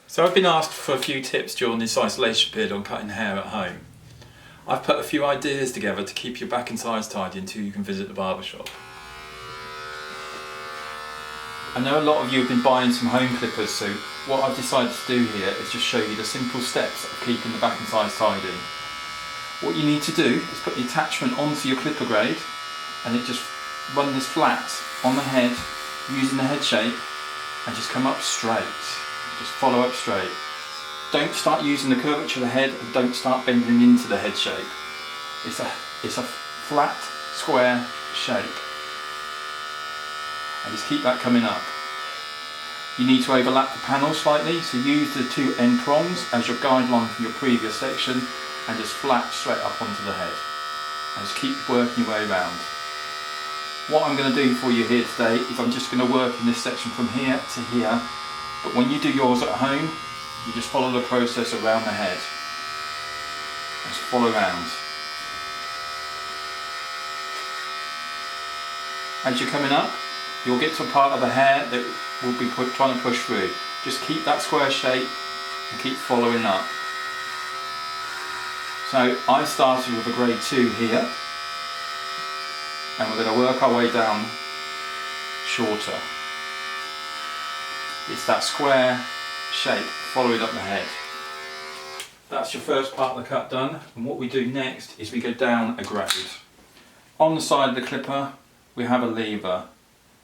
So I've been asked for a few tips during this isolation period on cutting hair at home. I've put a few ideas together to keep your back and sides tidy until you can visit the barbershop. I know a lot of you have been buying some home clippers, so what I've decided to do here is just show you the simple steps of keeping the back and sides tidy. What you need to do is put the attachment onto your clipper grade and it just run this flat on the head using the head shape and just come up straight. Just follow up straight. Don't start using the curvature of the head and don't start bending into the head shape. It's a flat, square shape. And just keep that coming up. You need to overlap the panel slightly, so use the two end prongs as your guideline from your previous section and just flat straight up onto the head. And just keep working your way around. What I'm going to do for you here today is I'm just going to work in this section from here to here, but when you do yours at home, you just follow the process around the head. Just follow around. As you're coming up, you'll get to a part of the hair that will be trying to push through. Just keep that square shape and keep following up. So I started with a grade 2 here, and we're going to work our way down shorter. It's that square shape following up the head. That's your first part of the cut done, and what we do next is we go down a grade. On the side of the clipper we have a lever.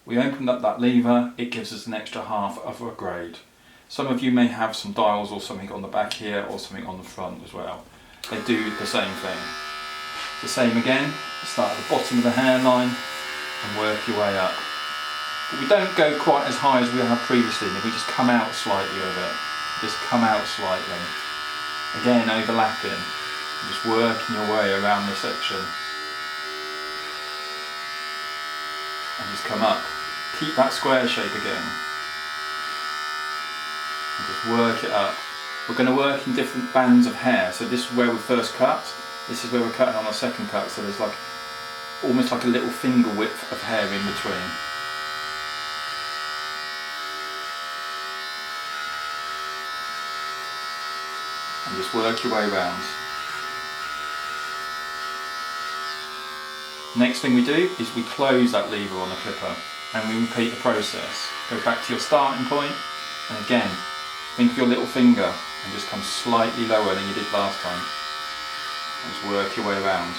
We open up that lever, it gives us an extra half of a grade. Some of you may have some dials or something on the back here or something on the front as well. They do the same thing. The same again, start at the bottom of the hairline and work your way up. But we don't go quite as high as we have previously, we just come out slightly with it. Just come out slightly. Again, overlapping. Just working your way around the section. And just come up. Keep that square shape again. And just work it up. We're going to work in different bands of hair. So this is where we first cut. This is where we're cutting on our second cut. So there's like almost like a little finger width of hair in between. And just work your way around. Next thing we do is we close that lever on the clipper and we repeat the process. Go back to your starting point and again, think of your little finger and just come slightly lower than you did last time. And just work your way around.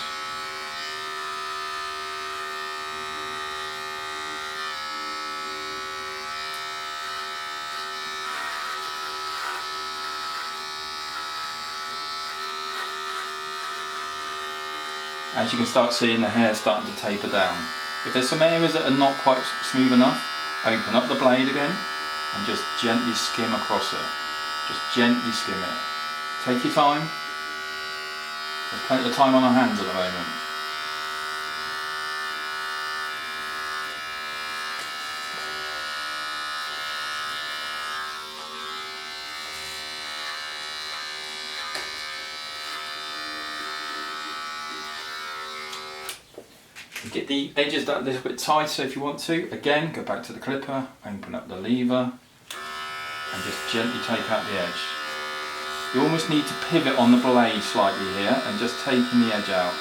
As you can start seeing the hair starting to taper down. If there's some areas that are not quite smooth enough, open up the blade again and just gently skim across it. Just gently skim it. Take your time. There's plenty of time on our hands at the moment. Get the edges that little bit tighter if you want to. Again, go back to the clipper, open up the lever and just gently take out the edge. You almost need to pivot on the blade slightly here and just taking the edge out.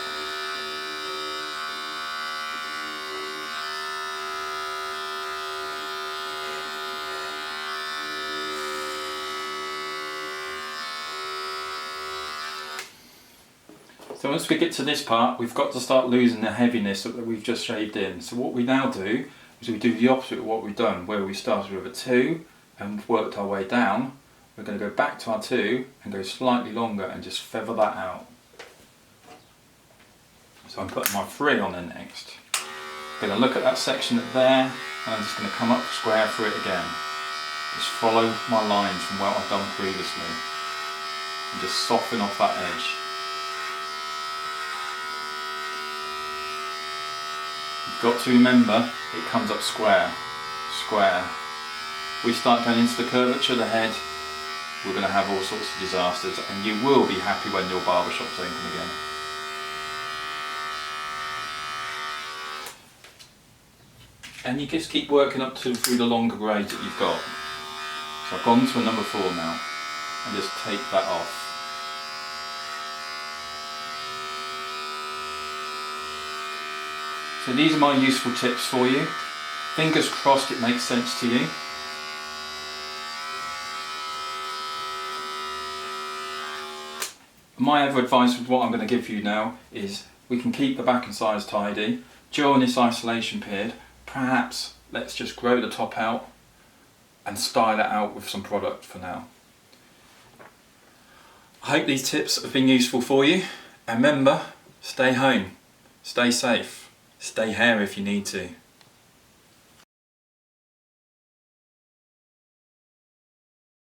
So once we get to this part, we've got to start losing the heaviness that we've just shaved in. So what we now do is we do the opposite of what we've done, where we started with a 2 and worked our way down. We're going to go back to our 2 and go slightly longer and just feather that out. So I'm putting my 3 on there next. I'm going to look at that section there and I'm just going to come up square through it again. Just follow my lines from what I've done previously and just soften off that edge. You've got to remember, it comes up square, square. We start going into the curvature of the head, we're going to have all sorts of disasters and you will be happy when your barbershop's open again. And you just keep working up through the longer grades that you've got. So I've gone to a number 4 now. and just take that off. So these are my useful tips for you. Fingers crossed it makes sense to you. My other advice with what I'm going to give you now is we can keep the back and sides tidy. During this isolation period, perhaps let's just grow the top out and style it out with some product for now. I hope these tips have been useful for you, and remember, stay home, stay safe, stay hairy if you need to.